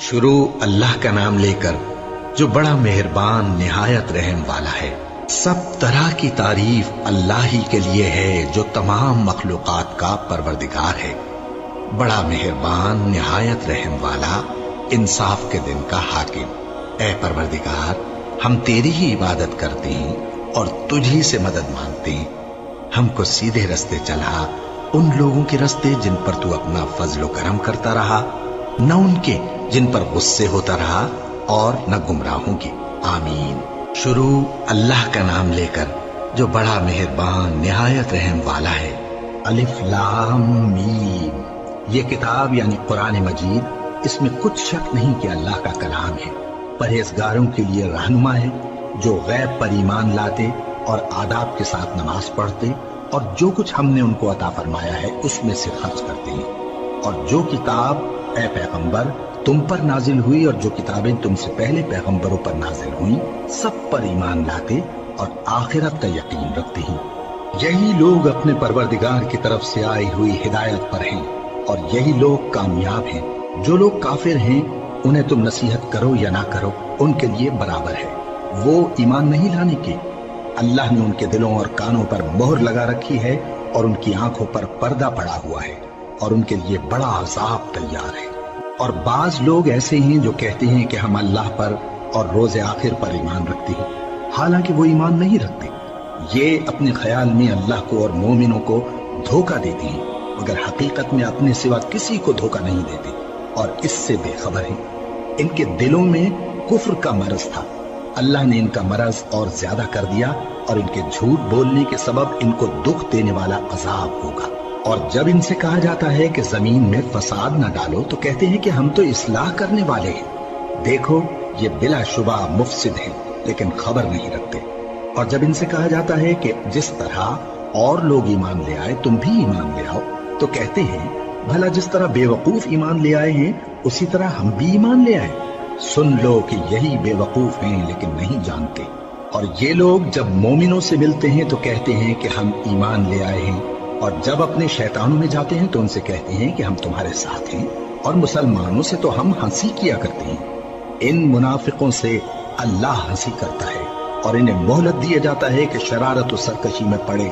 شروع اللہ کا نام لے کر جو بڑا مہربان نہایت رحم والا ہے۔ سب طرح کی تعریف اللہ ہی کے لیے ہے جو تمام مخلوقات کا پروردگار ہے، بڑا مہربان نہایت رحم والا، انصاف کے دن کا حاکم۔ اے پروردگار، ہم تیری ہی عبادت کرتے ہیں اور تجھی سے مدد مانگتے ہیں۔ ہم کو سیدھے رستے چلا، ان لوگوں کے رستے جن پر تو اپنا فضل و کرم کرتا رہا، نہ ان کے جن پر غصے ہوتا رہا اور نہ گمراہوں کی۔ آمین۔ شروع اللہ کا نام لے کر جو بڑا مہربان نہایت رحم والا ہے۔ الف لام میم۔ یہ کتاب یعنی قرآن مجید، اس میں کچھ شک نہیں کہ اللہ کا کلام ہے، پرہیزگاروں کے لیے رہنما ہے، جو غیب پر ایمان لاتے اور آداب کے ساتھ نماز پڑھتے اور جو کچھ ہم نے ان کو عطا فرمایا ہے اس میں سے خرچ کرتے ہیں، اور جو کتاب اے پیغمبر تم پر نازل ہوئی اور جو کتابیں تم سے پہلے پیغمبروں پر نازل ہوئیں سب پر ایمان لاتے اور آخرت کا یقین رکھتے ہیں۔ یہی لوگ اپنے پروردگار کی طرف سے آئی ہوئی ہدایت پر ہیں اور یہی لوگ کامیاب ہیں۔ جو لوگ کافر ہیں انہیں تم نصیحت کرو یا نہ کرو ان کے لیے برابر ہے، وہ ایمان نہیں لانے کے۔ اللہ نے ان کے دلوں اور کانوں پر مہر لگا رکھی ہے اور ان کی آنکھوں پر پردہ پڑا ہوا ہے اور ان کے لیے بڑا عذاب تیار ہے۔ اور بعض لوگ ایسے ہیں جو کہتے ہیں کہ ہم اللہ پر اور روز آخر پر ایمان رکھتے ہیں، حالانکہ وہ ایمان نہیں رکھتے۔ یہ اپنے خیال میں اللہ کو اور مومنوں کو دھوکہ دیتے ہیں، مگر حقیقت میں اپنے سوا کسی کو دھوکہ نہیں دیتے اور اس سے بے خبر ہیں۔ ان کے دلوں میں کفر کا مرض تھا، اللہ نے ان کا مرض اور زیادہ کر دیا اور ان کے جھوٹ بولنے کے سبب ان کو دکھ دینے والا عذاب ہوگا۔ اور جب ان سے کہا جاتا ہے کہ زمین میں فساد نہ ڈالو تو کہتے ہیں کہ ہم تو اصلاح کرنے والے ہیں۔ دیکھو یہ بلا شبہ مفسد ہیں لیکن خبر نہیں رکھتے۔ اور جب ان سے کہا جاتا ہے کہ جس طرح اور لوگ ایمان لے آئے تم بھی ایمان لے آؤ تو کہتے ہیں بھلا جس طرح بے وقوف ایمان لے آئے ہیں اسی طرح ہم بھی ایمان لے آئے۔ سن لو کہ یہی بے وقوف ہیں لیکن نہیں جانتے۔ اور یہ لوگ جب مومنوں سے ملتے ہیں تو کہتے ہیں کہ ہم ایمان لے آئے ہیں، اور جب اپنے شیطانوں میں جاتے ہیں تو ان سے کہتے ہیں کہ ہم تمہارے ساتھ ہیں، اور مسلمانوں سے تو ہم ہنسی کیا کرتے ہیں۔ ان منافقوں سے اللہ ہنسی کرتا ہے اور انہیں مہلت دیا جاتا ہے کہ شرارت و سرکشی میں پڑے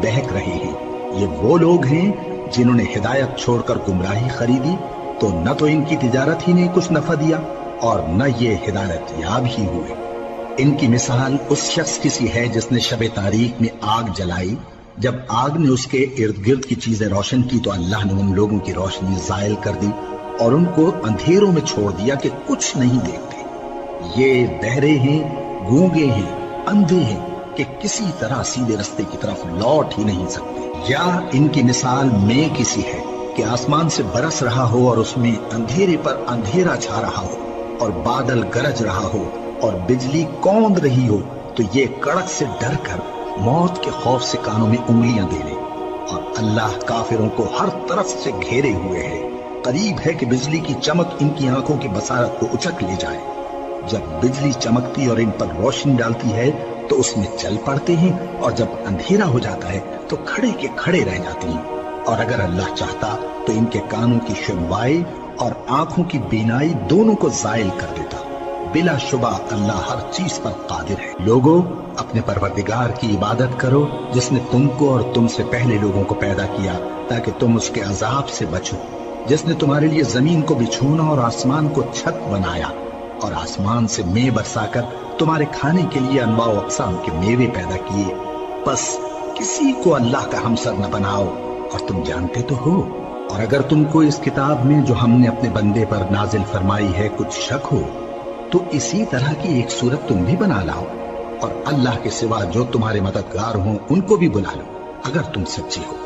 بہک رہے ہیں۔ یہ وہ لوگ ہیں جنہوں نے ہدایت چھوڑ کر گمراہی خریدی، تو نہ تو ان کی تجارت ہی نے کچھ نفع دیا اور نہ یہ ہدایت یاب ہی ہوئے۔ ان کی مثال اس شخص کی سی ہے جس نے شب تاریک میں آگ جلائی، جب آگ نے اس کے ارد گرد کی چیزیں روشن کی تو اللہ نے ان لوگوں کی روشنی زائل کر دی اور ان کو اندھیروں میں چھوڑ دیا کہ کچھ نہیں دیکھتے۔ یہ بہرے ہیں، گونگے ہیں، اندھے ہیں کہ کسی طرح سیدھے رستے کی طرف لوٹ ہی نہیں سکتے۔ یا ان کی مثال میں کسی ہے کہ آسمان سے برس رہا ہو اور اس میں اندھیرے پر اندھیرا چھا رہا ہو اور بادل گرج رہا ہو اور بجلی کوند رہی ہو، تو یہ کڑک سے ڈر کر موت کے خوف سے کانوں میں انگلیاں دے لے۔ اور اللہ کافروں کو ہر طرف سے گھیرے ہوئے ہے، قریب ہے کہ بجلی کی چمک ان کی آنکھوں کی بصارت کو اچک لے جائے۔ جب بجلی چمکتی اور ان پر روشنی ڈالتی ہے تو اس میں چل پڑتے ہیں، اور جب اندھیرا ہو جاتا ہے تو کھڑے کے کھڑے رہ جاتے ہیں۔ اور اگر اللہ چاہتا تو ان کے کانوں کی سنوائی اور آنکھوں کی بینائی دونوں کو زائل کر دیتا۔ بلا شبہ اللہ ہر چیز پر قادر ہے۔ لوگوں، اپنے پروردگار کی عبادت کرو جس نے تم کو اور تم سے پہلے لوگوں کو پیدا کیا تاکہ تم اس کے عذاب سے بچو، جس نے تمہارے لیے زمین کو بچھونا اور آسمان کو چھت بنایا اور آسمان سے مے برسا کر تمہارے کھانے کے لیے انواع و اقسام کے میوے پیدا کیے۔ بس کسی کو اللہ کا ہمسر نہ بناؤ، اور تم جانتے تو ہو۔ اور اگر تم کو اس کتاب میں جو ہم نے اپنے بندے پر نازل فرمائی ہے کچھ شک ہو تو اسی طرح کی ایک صورت تم بھی بنا لاؤ، اور اللہ کے سوا جو تمہارے مددگار ہوں ان کو بھی بلا لو اگر تم سچے ہو۔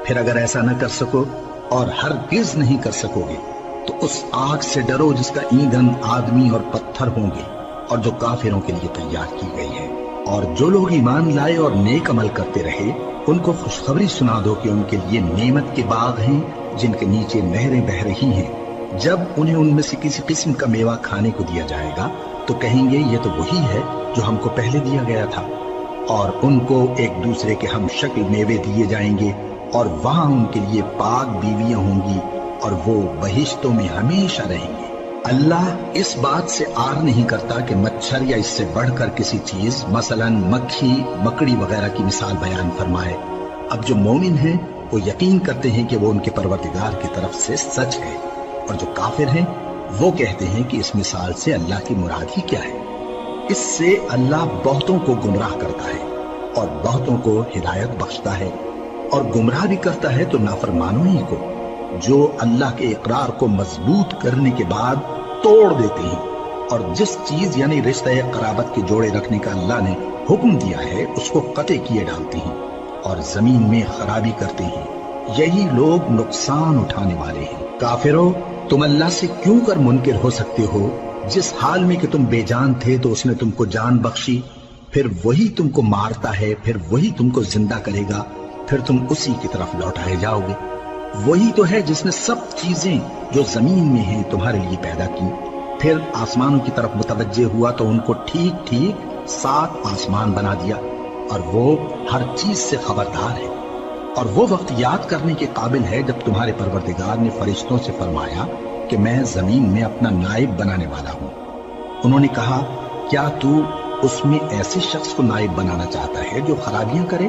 پھر اگر ایسا نہ کر سکو اور ہرگز نہیں کر سکو گے تو اس آگ سے ڈرو جس کا ایندھن آدمی اور پتھر ہوں گے اور جو کافروں کے لیے تیار کی گئی ہے۔ اور جو لوگ ایمان لائے اور نیک عمل کرتے رہے ان کو خوشخبری سنا دو کہ ان کے لیے نعمت کے باغ ہیں جن کے نیچے نہریں بہ رہی ہیں۔ جب انہیں ان میں سے کسی قسم کا میوہ کھانے کو دیا جائے گا تو کہیں گے یہ تو وہی ہے جو ہم کو پہلے دیا گیا تھا، اور ان کو ایک دوسرے کے ہم شکل میوے دیے جائیں گے، اور وہاں ان کے لیے پاک بیویاں ہوں گی اور وہ بہشتوں میں ہمیشہ رہیں گے۔ اللہ اس بات سے آر نہیں کرتا کہ مچھر یا اس سے بڑھ کر کسی چیز مثلاً مکھی مکڑی وغیرہ کی مثال بیان فرمائے۔ اب جو مومن ہیں وہ یقین کرتے ہیں کہ وہ ان کے پروردگار کی طرف سے سچ ہے، اور جو کافر ہیں وہ کہتے ہیں کہ اس مثال سے اللہ کی مراد ہی کیا ہے۔ اس سے اللہ بہتوں کو گمراہ کرتا ہے اور بہتوں کو ہدایت بخشتا ہے، اور گمراہ بھی کرتا ہے تو نافرمانوں ہی کو، جو اللہ کے اقرار کو مضبوط کرنے کے بعد توڑ دیتے ہیں، اور جس چیز یعنی رشتہ قرابت کے جوڑے رکھنے کا اللہ نے حکم دیا ہے اس کو قطع کیے ڈالتے ہیں اور زمین میں خرابی کرتے ہیں۔ یہی لوگ نقصان اٹھانے والے ہیں۔ کافروں، تم اللہ سے کیوں کر منکر ہو سکتے ہو؟ جس حال میں کہ تم بے جان تھے تو اس نے تم کو جان بخشی، پھر وہی تم کو مارتا ہے، پھر وہی تم کو زندہ کرے گا، پھر تم اسی کی طرف لوٹائے جاؤ گے۔ وہی تو ہے جس نے سب چیزیں جو زمین میں ہیں تمہارے لیے پیدا کی، پھر آسمانوں کی طرف متوجہ ہوا تو ان کو ٹھیک ٹھیک 7 آسمان بنا دیا، اور وہ ہر چیز سے خبردار ہے۔ اور وہ وقت یاد کرنے کے قابل ہے جب تمہارے پروردگار نے فرشتوں سے فرمایا کہ میں زمین میں اپنا نائب بنانے والا ہوں۔ انہوں نے کہا، کیا تو اس میں ایسے شخص کو نائب بنانا چاہتا ہے جو خرابیاں کرے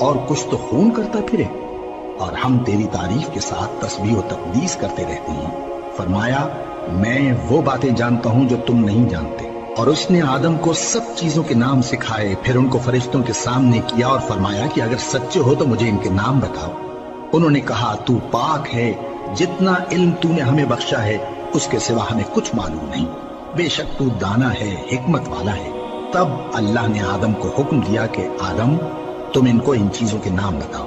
اور کچھ تو خون کرتا پھرے؟ اور ہم تیری تعریف کے ساتھ تسبیح و تقدیس کرتے رہتے ہیں۔ فرمایا، میں وہ باتیں جانتا ہوں جو تم نہیں جانتے۔ اور اس نے آدم کو سب چیزوں کے نام سکھائے، پھر ان کو فرشتوں کے سامنے کیا اور فرمایا کہ اگر سچے ہو تو مجھے ان کے نام بتاؤ۔ انہوں نے کہا، تو پاک ہے، جتنا علم تو نے ہمیں بخشا ہے اس کے سوا ہمیں کچھ معلوم نہیں، بے شک تو دانا ہے، حکمت والا ہے۔ تب اللہ نے آدم کو حکم دیا کہ آدم، تم ان کو ان چیزوں کے نام بتاؤ۔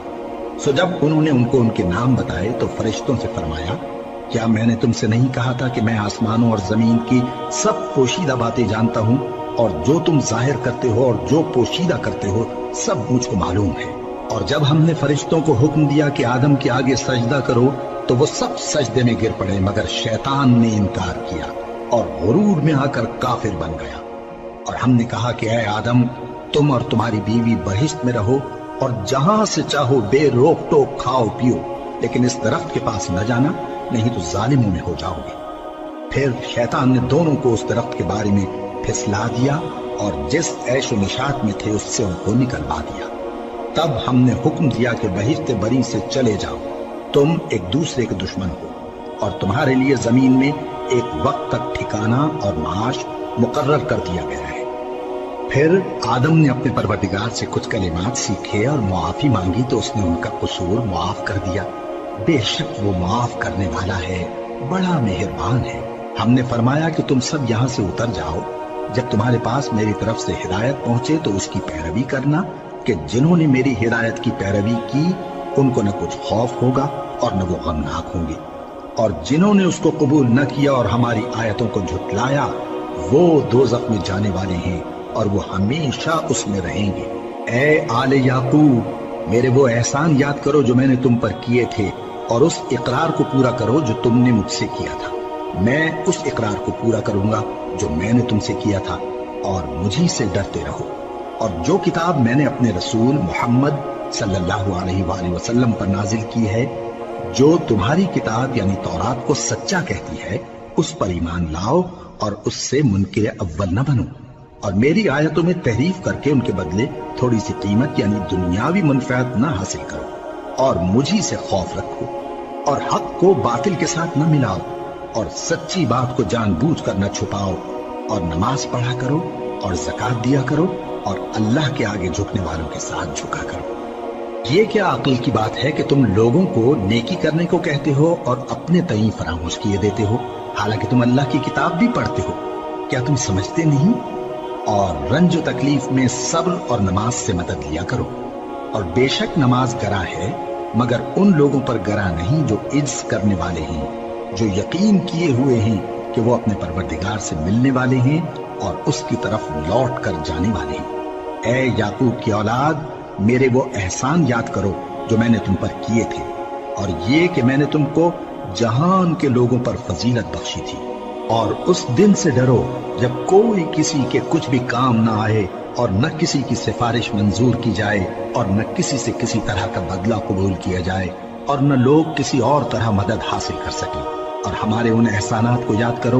سو جب انہوں نے ان کو ان کے نام بتائے تو فرشتوں سے فرمایا، کیا میں نے تم سے نہیں کہا تھا کہ میں آسمانوں اور زمین کی سب پوشیدہ باتیں جانتا ہوں، اور جو تم ظاہر کرتے ہو اور جو پوشیدہ کرتے ہو سب مجھ کو معلوم ہے۔ اور جب ہم نے فرشتوں کو حکم دیا کہ آدم کے آگے سجدہ کرو تو وہ سب سجدے میں گر پڑے، مگر شیطان نے انکار کیا اور غرور میں آ کر کافر بن گیا۔ اور ہم نے کہا کہ اے آدم، تم اور تمہاری بیوی بہشت میں رہو اور جہاں سے چاہو بے روک ٹوک کھاؤ پیو، لیکن اس درخت کے پاس نہ جانا، نہیں تو ظالموں میں ہو جاؤ گے۔ پھر شیطان نے دونوں کو اس درخت کے بارے میں پھسلا دیا اور جس عیش و نشاط میں تھے اس سے ان کو نکلوا دیا۔ تب ہم نے حکم دیا کہ بہشت بری سے چلے جاؤ، تم ایک دوسرے کے دشمن ہو، اور تمہارے لیے زمین میں ایک وقت تک ٹھکانہ اور معاش مقرر کر دیا گیا ہے۔ پھر آدم نے اپنے پروردگار سے کچھ کلمات سیکھے اور معافی مانگی تو اس نے ان کا قصور معاف کر دیا۔ بے شک وہ معاف کرنے والا ہے، بڑا مہربان ہے۔ ہم نے فرمایا کہ تم سب یہاں سے اتر جاؤ، جب تمہارے پاس میری طرف سے ہدایت پہنچے تو اس کی پیروی کرنا، کہ جنہوں نے میری ہدایت کی پیروی کی ان کو نہ کچھ خوف ہوگا اور نہ وہ غمناک ہوں گے، اور جنہوں نے اس کو قبول نہ کیا اور ہماری آیتوں کو جھٹلایا وہ دوزخ میں جانے والے ہیں اور وہ ہمیشہ اس میں رہیں گے۔ اے آل یعقوب، میرے وہ احسان یاد کرو جو میں نے تم پر کیے تھے، اور اس اقرار کو پورا کرو جو تم نے مجھ سے کیا تھا۔ میں اس اقرار کو پورا کروں گا جو میں نے تم سے کیا تھا، اور مجھی سے ڈرتے رہو۔ اور جو کتاب میں نے اپنے رسول محمد صلی اللہ علیہ وآلہ وسلم پر نازل کی ہے، جو تمہاری کتاب یعنی تورات کو سچا کہتی ہے، اس پر ایمان لاؤ اور اس سے منکر اول نہ بنو، اور میری آیتوں میں تحریف کر کے ان کے بدلے تھوڑی سی قیمت یعنی دنیاوی منفعت نہ حاصل کرو، اور مجھی سے خوف رکھو، اور حق کو باطل کے ساتھ نہ ملاؤ، اور سچی بات کو جان بوجھ کر نہ چھپاؤ، اور نماز پڑھا کرو اور زکوٰۃ دیا کرو، اور اللہ کے آگے جھکنے والوں کے ساتھ جھکا کرو۔ یہ کیا عقل کی بات ہے کہ تم لوگوں کو نیکی کرنے کو کہتے ہو اور اپنے تئیں فراموش کیے دیتے ہو، حالانکہ تم اللہ کی کتاب بھی پڑھتے ہو؟ کیا تم سمجھتے نہیں؟ اور رنج و تکلیف میں صبر اور نماز سے مدد لیا کرو، اور بے شک نماز گراں ہے، مگر ان لوگوں پر گراں نہیں جو عجز کرنے والے ہیں، جو یقین کیے ہوئے ہیں کہ وہ اپنے پروردگار سے ملنے والے ہیں اور اس کی طرف لوٹ کر جانے والے ہیں۔ اے یعقوب کی اولاد، میرے وہ احسان یاد کرو جو میں نے تم پر کیے تھے، اور یہ کہ میں نے تم کو جہان کے لوگوں پر فضیلت بخشی تھی۔ اور اس دن سے ڈرو جب کوئی کسی کے کچھ بھی کام نہ آئے، اور نہ کسی کی سفارش منظور کی جائے، اور نہ کسی سے کسی طرح کا بدلہ قبول کیا جائے، اور نہ لوگ کسی اور طرح مدد حاصل کر سکیں۔ اور ہمارے ان احسانات کو یاد کرو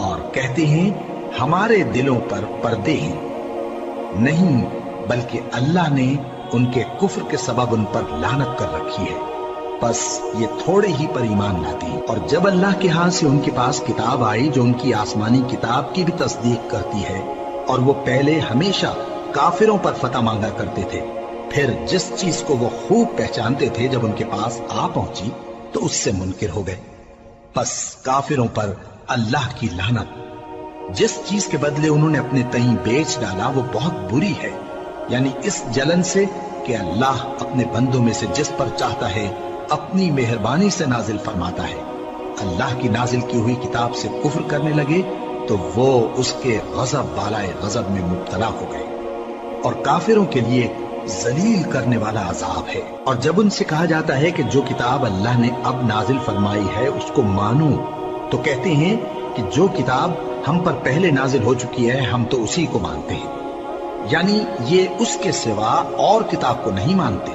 اور کہتے ہیں ہمارے دلوں پر پردے ہیں، نہیں بلکہ اللہ نے ان کے کفر کے سبب ان پر لعنت کر رکھی ہے، بس یہ تھوڑے ہی پر ایمان لاتے ہیں۔ اور جب اللہ کے ہاں سے ان کے پاس کتاب آئی جو ان کی آسمانی کتاب کی بھی تصدیق کرتی ہے، اور وہ پہلے ہمیشہ کافروں پر فتح مانگا کرتے تھے، پھر جس چیز کو وہ خوب پہچانتے تھے جب ان کے پاس آ پہنچی تو اس سے منکر ہو گئے، بس کافروں پر اللہ کی لعنت۔ جس چیز کے بدلے انہوں نے اپنے تئیں بیچ ڈالا وہ بہت بری ہے، یعنی اس جلن سے کہ اللہ اپنے بندوں میں سے جس پر چاہتا ہے اپنی مہربانی سے نازل فرماتا ہے۔ اللہ کی نازل کی ہوئی کتاب سے کفر کرنے لگے تو وہ اس کے غضب بالائے غضب میں مبتلا ہو گئے، اور کافروں کے لیے ذلیل کرنے والا عذاب ہے۔ اور جب ان سے کہا جاتا ہے کہ جو کتاب اللہ نے اب نازل فرمائی ہے اس کو مانو، تو کہتے ہیں کہ جو کتاب ہم پر پہلے نازل ہو چکی ہے ہم تو اسی کو مانتے ہیں، یعنی یہ اس کے سوا اور کتاب کو نہیں مانتے،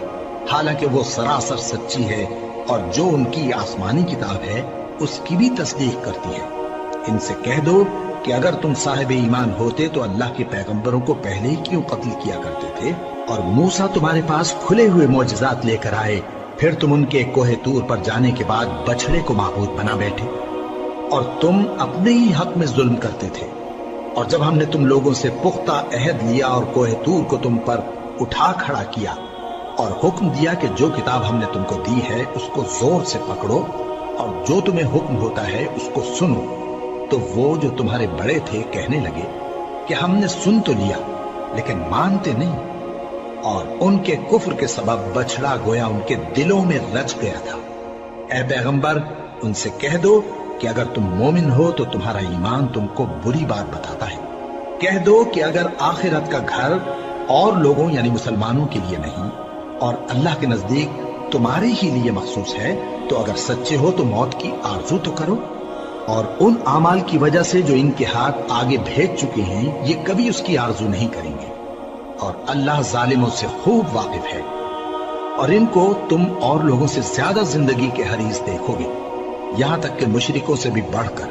حالانکہ وہ سراسر سچی ہے، اور جو ان کی آسمانی کتاب ہے اس کی بھی تصدیق کرتی ہے۔ ان سے کہہ دو کہ اگر تم صاحب ایمان ہوتے تو اللہ کے پیغمبروں کو پہلے ہی کیوں قتل کیا کرتے تھے؟ اور موسیٰ تمہارے پاس کھلے ہوئے معجزات لے کر آئے، پھر تم ان کے کوہ طور پر جانے کے بعد بچڑے کو معبود بنا بیٹھے، اور تم اپنے ہی حق میں ظلم کرتے تھے۔ اور جب ہم نے تم لوگوں سے پختہ عہد لیا اور کوہ طور کو تم پر اٹھا کھڑا کیا اور حکم دیا کہ جو کتاب ہم نے تم کو دی ہے اس کو زور سے پکڑو اور جو تمہیں حکم ہوتا ہے اس کو سنو، تو وہ جو تمہارے بڑے تھے کہنے لگے کہ ہم نے سن تو لیا لیکن مانتے نہیں، اور ان کے کفر کے سبب بچڑا گویا ان کے دلوں میں رچ گیا تھا۔ اے پیغمبر ان سے کہہ دو کہ اگر تم مومن ہو تو تمہارا ایمان تم کو بری بات بتاتا ہے۔ کہہ دو کہ اگر آخرت کا گھر اور لوگوں یعنی مسلمانوں کے لیے نہیں اور اللہ کے نزدیک تمہارے ہی لیے مخصوص ہے تو اگر سچے ہو تو موت کی آرزو تو کرو، اور ان اعمال کی وجہ سے جو ان کے ہاتھ آگے بھیج چکے ہیں یہ کبھی اس کی آرزو نہیں کریں گے، اور اللہ ظالموں سے خوب واقف ہے۔ اور ان کو تم اور لوگوں سے زیادہ زندگی کے حریص دیکھو گے، یہاں تک کہ مشرکوں سے بھی بڑھ کر۔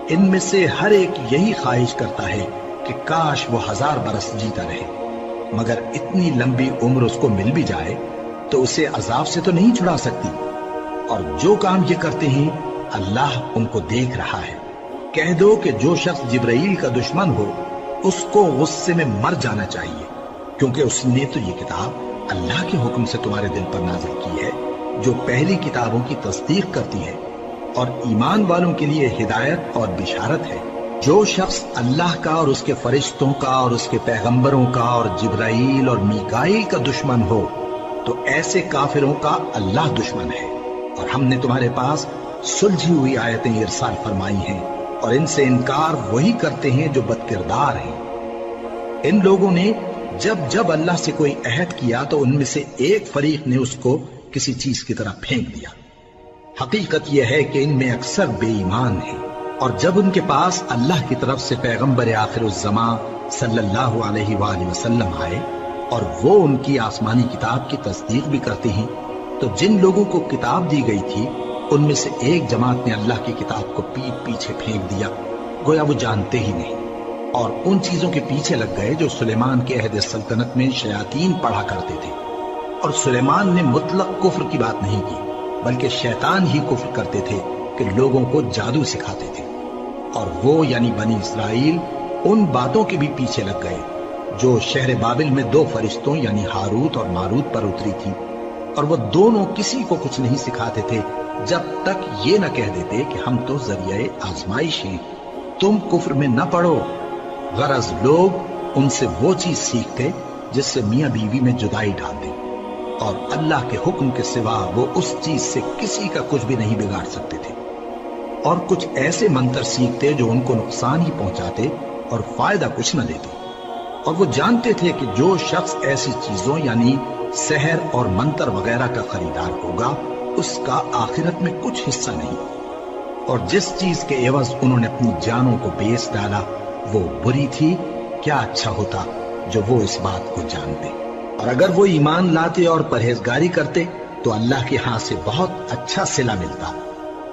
ان میں سے ہر ایک یہی خواہش کرتا ہے کہ کاش وہ 1000 برس جیتا رہے، مگر اتنی لمبی عمر اس کو مل بھی جائے تو اسے عذاب سے تو نہیں چھڑا سکتی، اور جو کام یہ کرتے ہیں اللہ ان کو دیکھ رہا ہے۔ کہہ دو کہ جو شخص جبرائیل کا دشمن ہو اس کو غصے میں مر جانا چاہیے، کیونکہ اس نے تو یہ کتاب اللہ کے حکم سے تمہارے دل پر نازل کی ہے جو پہلی کتابوں کی تصدیق کرتی ہے، اور ایمان والوں کے لیے ہدایت اور بشارت ہے۔ جو شخص اللہ کا اور اس کے فرشتوں کا اور اس کے پیغمبروں کا اور جبرائیل اور میکائیل کا دشمن ہو تو ایسے کافروں کا اللہ دشمن ہے۔ اور ہم نے تمہارے پاس سلجھی ہوئی آیتیں ارسال فرمائی ہیں، اور ان سے انکار وہی کرتے ہیں جو بد کردار ہیں۔ ان لوگوں نے جب جب اللہ سے کوئی عہد کیا تو ان میں سے ایک فریق نے اس کو کسی چیز کی طرح پھینک دیا۔ حقیقت یہ ہے کہ ان میں اکثر بے ایمان ہیں، اور جب ان کے پاس اللہ کی طرف سے پیغمبر آخر الزماں صلی اللہ علیہ وآلہ وسلم آئے اور وہ ان کی آسمانی کتاب کی تصدیق بھی کرتے ہیں، تو جن لوگوں کو کتاب دی گئی تھی ان میں سے ایک جماعت نے اللہ کی کتاب کو پیٹ پیچھے پھینک دیا، گویا وہ جانتے ہی نہیں، اور ان چیزوں کے پیچھے لگ گئے جو سلیمان کے عہد سلطنت میں شیاطین پڑھا کرتے تھے۔ اور سلیمان نے مطلق کفر کی بات نہیں کی، بلکہ شیطان ہی کفر کرتے تھے کہ لوگوں کو جادو سکھاتے تھے، اور وہ یعنی بنی اسرائیل ان باتوں کے بھی پیچھے لگ گئے جو شہر بابل میں 2 فرشتوں یعنی ہاروت اور ماروت پر اتری تھی، اور وہ دونوں کسی کو کچھ نہیں سکھاتے تھے جب تک یہ نہ کہہ دیتے کہ ہم تو ذریعہ آزمائش ہیں، تم کفر میں نہ پڑو۔ غرض لوگ ان سے وہ چیز سیکھتے جس سے میاں بیوی میں جدائی ڈال دیں، اور اللہ کے حکم کے سوا وہ اس چیز سے کسی کا کچھ بھی نہیں بگاڑ سکتے تھے، اور کچھ ایسے منتر سیکھتے جو ان کو نقصان ہی پہنچاتے اور فائدہ کچھ نہ دیتے، اور وہ جانتے تھے کہ جو شخص ایسی چیزوں یعنی سحر اور منتر وغیرہ کا خریدار ہوگا اس کا آخرت میں کچھ حصہ نہیں، اور جس چیز کے عوض انہوں نے اپنی جانوں کو بیچ ڈالا وہ بری تھی۔ کیا اچھا ہوتا جو وہ اس بات کو جانتے، اور اگر وہ ایمان لاتے اور پرہیزگاری کرتے تو اللہ کے ہاں سے بہت اچھا صلہ ملتا۔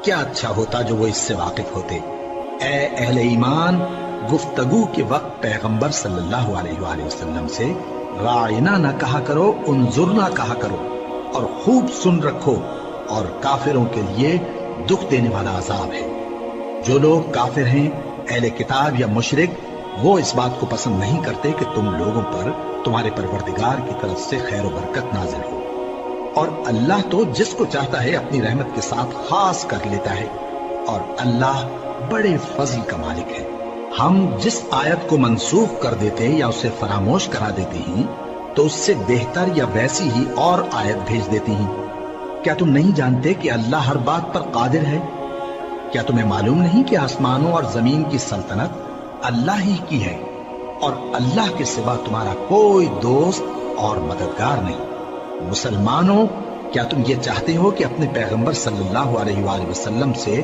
کیا اچھا ہوتا جو وہ اس سے واقف ہوتے۔ اے اہل ایمان، گفتگو کے وقت پیغمبر صلی اللہ علیہ وآلہ وسلم سے رائنا نہ کہا کرو، انظرنا کہا کرو، اور خوب سن رکھو، اور کافروں کے لیے دکھ دینے والا عذاب ہے۔ جو لوگ کافر ہیں، اہل کتاب یا مشرک، وہ اس بات کو پسند نہیں کرتے کہ تم لوگوں پر تمہارے پروردگار کی طرف سے خیر و برکت نازل ہو، اور اللہ تو جس کو چاہتا ہے اپنی رحمت کے ساتھ خاص کر لیتا ہے، اور اللہ بڑے فضل کا مالک ہے۔ ہم جس آیت کو منسوخ کر دیتے یا اسے فراموش کرا دیتے ہیں تو اس سے بہتر یا ویسی ہی اور آیت بھیج دیتی ہیں۔ کیا تم نہیں جانتے کہ اللہ ہر بات پر قادر ہے؟ کیا تمہیں معلوم نہیں کہ آسمانوں اور زمین کی سلطنت اللہ ہی کی ہے، اور اللہ کے سوا تمہارا کوئی دوست اور مددگار نہیں؟ مسلمانوں، کیا تم یہ چاہتے ہو کہ اپنے پیغمبر صلی اللہ علیہ وآلہ وسلم سے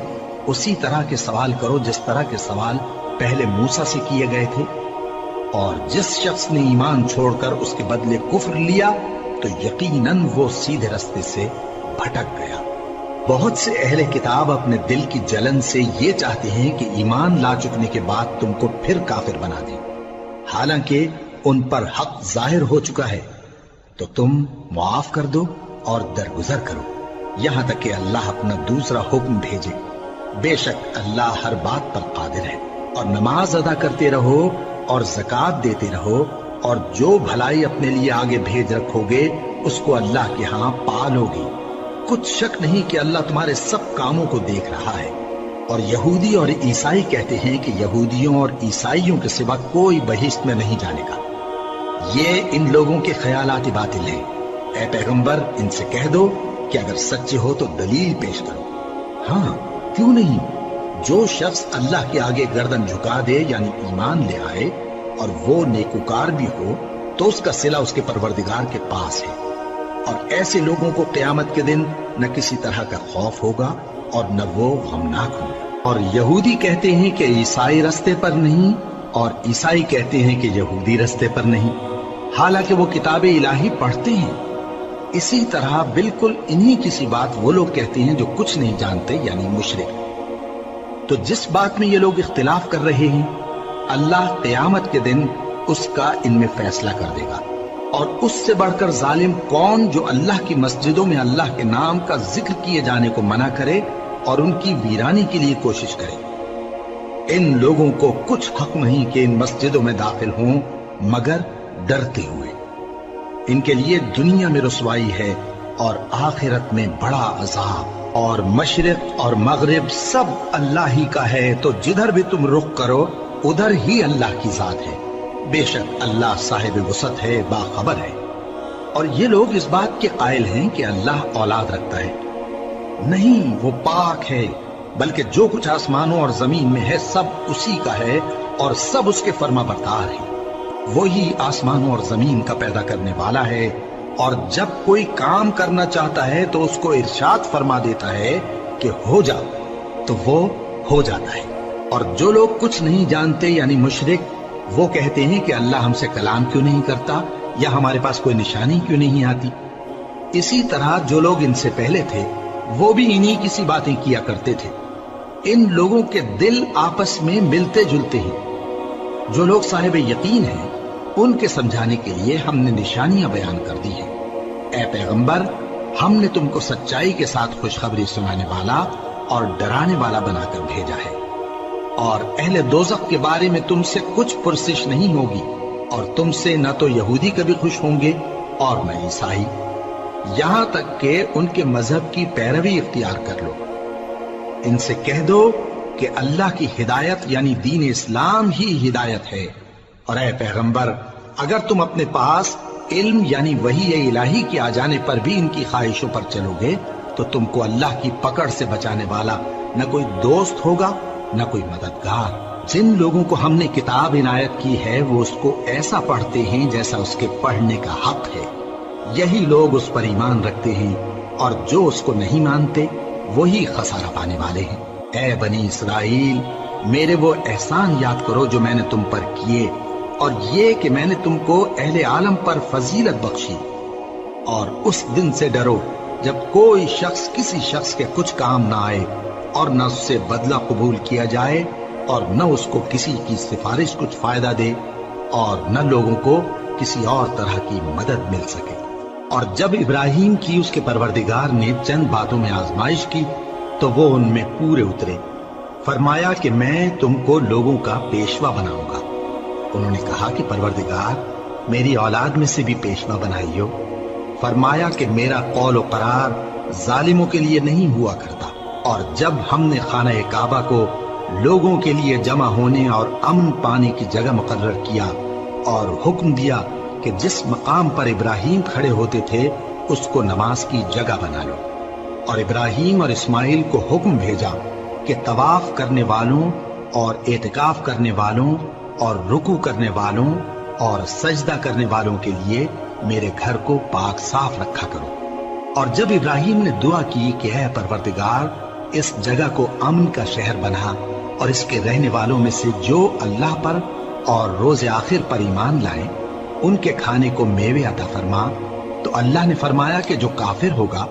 اسی طرح کے سوال کرو جس طرح کے سوال پہلے موسیٰ سے کیے گئے تھے؟ اور جس شخص نے ایمان چھوڑ کر اس کے بدلے کفر لیا تو یقیناً وہ سیدھے رستے سے بھٹک گیا۔ بہت سے اہل کتاب اپنے دل کی جلن سے یہ چاہتے ہیں کہ ایمان لا چکنے کے بعد تم کو پھر کافر بنا دیں، حالانکہ ان پر حق ظاہر ہو چکا ہے۔ تو تم معاف کر دو اور درگزر کرو یہاں تک کہ اللہ اپنا دوسرا حکم بھیجے۔ بے شک اللہ ہر بات پر قادر ہے۔ اور نماز ادا کرتے رہو اور زکوٰۃ دیتے رہو، اور جو بھلائی اپنے لیے آگے بھیج رکھو گے اس کو اللہ کے ہاں پالو گے۔ کچھ شک نہیں کہ اللہ تمہارے سب کاموں کو دیکھ رہا ہے۔ اور یہودی اور عیسائی کہتے ہیں کہ یہودیوں اور عیسائیوں کے سوا کوئی بہشت میں نہیں جانے گا۔ یہ ان لوگوں کے خیالات باطل ہیں۔ اے پیغمبر، ان سے کہہ دو کہ اگر سچے ہو تو دلیل پیش کرو۔ ہاں، کیوں نہیں؟ جو شخص اللہ کے آگے گردن جھکا دے، یعنی ایمان لے آئے، اور وہ نیکوکار بھی ہو، تو اس کا صلہ اس کے پروردگار کے پاس ہے۔ اور ایسے لوگوں کو قیامت کے دن نہ کسی طرح کا خوف ہوگا اور نہ وہ غمناک ہوں گے۔ اور یہودی کہتے ہیں کہ عیسائی رستے پر نہیں، اور عیسائی کہتے ہیں کہ یہودی رستے پر نہیں، حالانکہ وہ کتاب الہی پڑھتے ہیں۔ اسی طرح بالکل انہی کسی بات وہ لوگ کہتے ہیں جو کچھ نہیں جانتے، یعنی مشرک۔ تو جس بات میں یہ لوگ اختلاف کر رہے ہیں، اللہ قیامت کے دن اس کا ان میں فیصلہ کر دے گا۔ اور اس سے بڑھ کر ظالم کون جو اللہ کی مسجدوں میں اللہ کے نام کا ذکر کیے جانے کو منع کرے اور ان کی ویرانی کے لیے کوشش کرے۔ ان لوگوں کو کچھ حق نہیں کہ ان مسجدوں میں داخل ہوں مگر ڈرتے ہوئے۔ ان کے لیے دنیا میں رسوائی ہے اور آخرت میں بڑا عذاب۔ اور مشرق اور مغرب سب اللہ ہی کا ہے، تو جدھر بھی تم رخ کرو ادھر ہی اللہ کی ذات ہے۔ بے شک اللہ صاحب وسعت ہے، باخبر ہے۔ اور یہ لوگ اس بات کے قائل ہیں کہ اللہ اولاد رکھتا ہے۔ نہیں، وہ پاک ہے، بلکہ جو کچھ آسمانوں اور زمین میں ہے سب اسی کا ہے، اور سب اس کے فرما بردار ہیں۔ وہی آسمانوں اور زمین کا پیدا کرنے والا ہے، اور جب کوئی کام کرنا چاہتا ہے تو اس کو ارشاد فرما دیتا ہے کہ ہو جا، تو وہ ہو جاتا ہے۔ اور جو لوگ کچھ نہیں جانتے، یعنی مشرک، وہ کہتے ہیں کہ اللہ ہم سے کلام کیوں نہیں کرتا، یا ہمارے پاس کوئی نشانی کیوں نہیں آتی۔ اسی طرح جو لوگ ان سے پہلے تھے وہ بھی انہی کسی باتیں کیا کرتے تھے۔ ان لوگوں کے دل آپس میں ملتے جلتے ہیں۔ جو لوگ صاحب یقین ہیں ان کے سمجھانے کے لیے ہم نے نشانیاں بیان کر دی ہیں۔ اے پیغمبر، ہم نے تم کو سچائی کے ساتھ خوشخبری سنانے والا اور ڈرانے والا بنا کر بھیجا ہے۔ اور اہل دوزخ کے بارے میں تم سے کچھ پرسش نہیں ہوگی، اور تم سے نہ تو یہودی کبھی خوش ہوں گے اور نہ عیسائی، یہاں تک کہ ان کے مذہب کی پیروی اختیار کر لو۔ ان سے کہہ دو کہ اللہ کی ہدایت یعنی دین اسلام ہی ہدایت ہے۔ اور اے پیغمبر، اگر تم اپنے پاس علم یعنی وحی الہی کے آ جانے پر بھی ان کی خواہشوں پر چلو گے تو تم کو اللہ کی پکڑ سے بچانے والا نہ کوئی دوست ہوگا نہ کوئی مددگار۔ جن لوگوں کو ہم نے کتاب عنایت کی ہے وہ اس کو ایسا پڑھتے ہیں جیسا اس کے پڑھنے کا حق ہے، یہی لوگ اس پر ایمان رکھتے ہیں، اور جو اس کو نہیں مانتے وہی خسارہ پانے والے ہیں۔ اے بنی اسرائیل، میرے وہ احسان یاد کرو جو میں نے تم پر کیے، اور یہ کہ میں نے تم کو اہل عالم پر فضیلت بخشی۔ اور اس دن سے ڈرو جب کوئی شخص کسی شخص کے کچھ کام نہ آئے اور نہ اس سے بدلہ قبول کیا جائے، اور نہ اس کو کسی کی سفارش کچھ فائدہ دے اور نہ لوگوں کو کسی اور طرح کی مدد مل سکے۔ اور جب ابراہیم کی اس کے پروردگار نے چند باتوں میں آزمائش کی تو وہ ان میں پورے اترے۔ فرمایا کہ میں تم کو لوگوں کا پیشوا بناؤں گا۔ انہوں نے کہا کہ پروردگار میری اولاد میں سے بھی پیشوا بنائیو۔ فرمایا کہ میرا قول و قرار ظالموں کے لیے نہیں ہوا کرتا۔ اور جب ہم نے خانہ کعبہ کو لوگوں کے لیے جمع ہونے اور امن پانے کی جگہ مقرر کیا اور حکم دیا کہ جس مقام پر ابراہیم کھڑے ہوتے تھے اس کو نماز کی جگہ بنا لو، اور ابراہیم اور اسماعیل کو حکم بھیجا کہ طواف کرنے والوں اور اعتکاف کرنے والوں اور رکوع کرنے والوں اور سجدہ کرنے والوں کے لیے میرے گھر کو پاک صاف رکھا کرو۔ اور جب ابراہیم نے دعا کی کہ اے پروردگار اس جگہ کو امن کا شہر بنا اور اس کے رہنے والوں میں سے جو اللہ پر اور روز آخر پر ایمان لائیں ان کے کھانے کو میوے عطا فرما، تو اللہ نے فرمایا کہ جو کافر ہوگا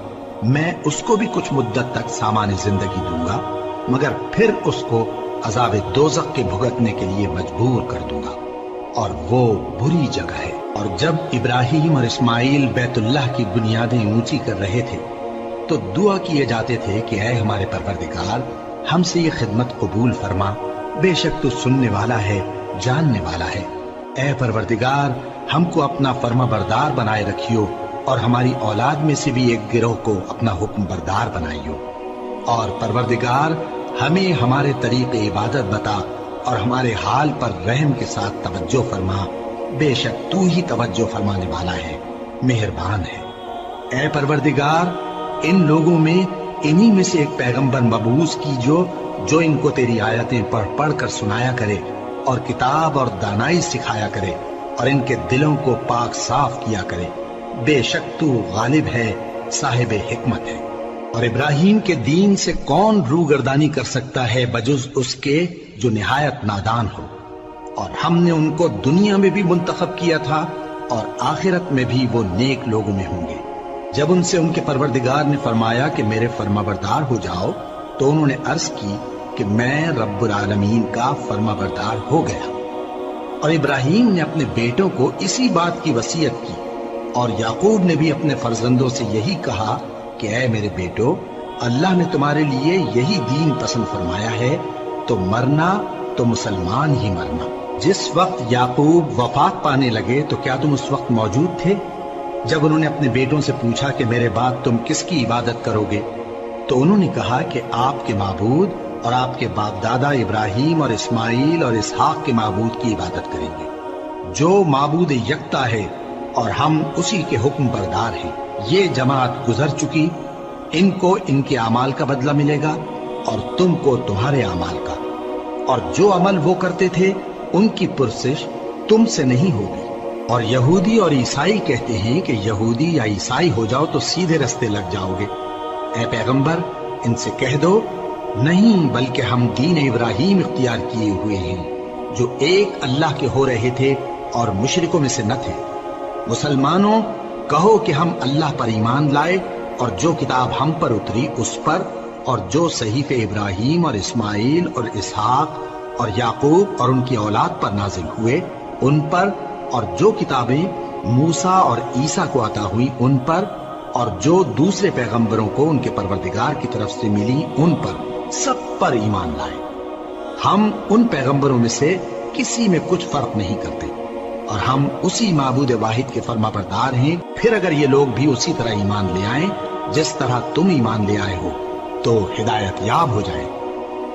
میں اس کو بھی کچھ مدت تک سامان زندگی دوں گا، مگر پھر اس کو عذاب دوزخ کے بھگتنے کے لیے مجبور کر دوں گا، اور وہ بری جگہ ہے۔ اور جب ابراہیم اور اسماعیل بیت اللہ کی بنیادیں اونچی کر رہے تھے تو دعا کیے جاتے تھے کہ اے ہمارے پروردگار ہم سے یہ خدمت قبول فرما، بے شک تو سننے والا ہے، جاننے والا ہے۔ اے پروردگار ہم کو اپنا فرما بردار بنائے رکھیو اور ہماری اولاد میں سے بھی ایک گروہ کو اپنا حکم بردار بنائیو، اور پروردگار ہمیں ہمارے طریق عبادت بتا اور ہمارے حال پر رحم کے ساتھ توجہ فرما، بے شک تو ہی توجہ فرمانے والا ہے، مہربان ہے۔ اے پروردگار ان لوگوں میں انہی میں سے ایک پیغمبر مبعوث کی جو ان کو تیری آیتیں پڑھ پڑھ کر سنایا کرے اور کتاب اور دانائی سکھایا کرے اور ان کے دلوں کو پاک صاف کیا کرے، بے شک تو غالب ہے، صاحب حکمت ہے۔ اور ابراہیم کے دین سے کون روگردانی کر سکتا ہے بجز اس کے جو نہایت نادان ہو؟ اور ہم نے ان کو دنیا میں بھی منتخب کیا تھا اور آخرت میں بھی وہ نیک لوگوں میں ہوں گے۔ جب ان سے ان کے پروردگار نے فرمایا کہ میرے فرما بردار ہو جاؤ تو انہوں نے عرض کی کہ میں رب العالمین کا فرما بردار ہو گیا۔ اور ابراہیم نے اپنے بیٹوں کو اسی بات کی وصیت کی، اور یعقوب نے بھی اپنے فرزندوں سے یہی کہا کہ اے میرے بیٹو، اللہ نے تمہارے لیے یہی دین پسند فرمایا ہے، تو مرنا تو مسلمان ہی مرنا۔ جس وقت یعقوب وفات پانے لگے تو کیا تم اس وقت موجود تھے جب انہوں نے اپنے بیٹوں سے پوچھا کہ میرے بعد تم کس کی عبادت کرو گے؟ تو انہوں نے کہا کہ آپ کے معبود اور آپ کے باپ دادا ابراہیم اور اسماعیل اور اسحاق کے معبود کی عبادت کریں گے، جو معبود یکتا ہے اور ہم اسی کے حکم بردار ہیں۔ یہ جماعت گزر چکی، ان کو ان کے اعمال کا بدلہ ملے گا اور تم کو تمہارے اعمال کا، اور جو عمل وہ کرتے تھے ان کی پرسش تم سے نہیں ہوگی۔ اور یہودی اور عیسائی کہتے ہیں کہ یہودی یا عیسائی ہو جاؤ تو سیدھے رستے لگ جاؤ گے۔ اے پیغمبر ان سے کہہ دو نہیں، بلکہ ہم دین ابراہیم اختیار کیے ہوئے ہیں جو ایک اللہ کے ہو رہے تھے اور مشرکوں میں سے نہ تھے۔ مسلمانوں کہو کہ ہم اللہ پر ایمان لائے اور جو کتاب ہم پر اتری اس پر، اور جو صحیفے ابراہیم اور اسماعیل اور اسحاق اور یعقوب اور ان کی اولاد پر نازل ہوئے ان پر، اور جو کتابیں موسیٰ اور عیسیٰ کو عطا ہوئی ان پر، اور جو دوسرے پیغمبروں کو ان کے پروردگار کی طرف سے ملی ان پر، سب پر ایمان لائے۔ ہم ان پیغمبروں میں سے کسی میں کچھ فرق نہیں کرتے، اور ہم اسی معبود واحد کے فرما بردار ہیں۔ پھر اگر یہ لوگ بھی اسی طرح ایمان لے آئیں جس طرح تم ایمان لے آئے ہو تو ہدایت یاب ہو جائیں،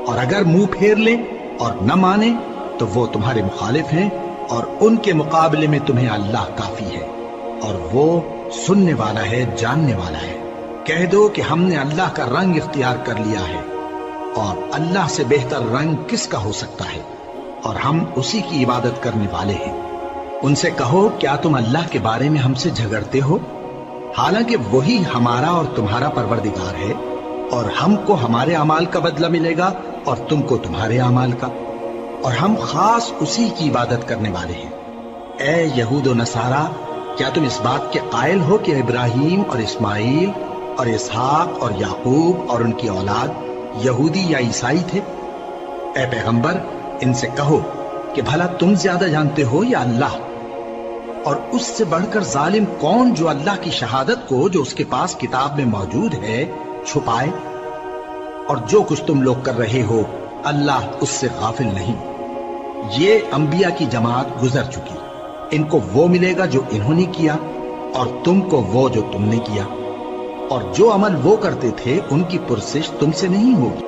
اور اگر منہ پھیر لیں اور نہ مانے تو وہ تمہارے مخالف ہیں، اور ان کے مقابلے میں تمہیں اللہ کافی ہے، اور وہ سننے والا ہے، جاننے والا ہے۔ کہہ دو کہ ہم نے اللہ کا رنگ اختیار کر لیا ہے، اور اللہ سے بہتر رنگ کس کا ہو سکتا ہے، اور ہم اسی کی عبادت کرنے والے ہیں۔ ان سے کہو کیا تم اللہ کے بارے میں ہم سے جھگڑتے ہو، حالانکہ وہی ہمارا اور تمہارا پروردگار ہے، اور ہم کو ہمارے اعمال کا بدلہ ملے گا اور تم کو تمہارے اعمال کا، اور ہم خاص اسی کی عبادت کرنے والے ہیں۔ اے یہود و نصارا، کیا تم اس بات کے قائل ہو کہ ابراہیم اور اسماعیل اور اسحاق اور یعقوب اور ان کی اولاد یہودی یا عیسائی تھے؟ اے پیغمبر ان سے کہو کہ بھلا تم زیادہ جانتے ہو یا اللہ؟ اور اس سے بڑھ کر ظالم کون جو اللہ کی شہادت کو جو اس کے پاس کتاب میں موجود ہے چھپائے؟ اور جو کچھ تم لوگ کر رہے ہو اللہ اس سے غافل نہیں۔ یہ انبیاء کی جماعت گزر چکی، ان کو وہ ملے گا جو انہوں نے کیا اور تم کو وہ جو تم نے کیا، اور جو عمل وہ کرتے تھے ان کی پرسش تم سے نہیں ہوگی۔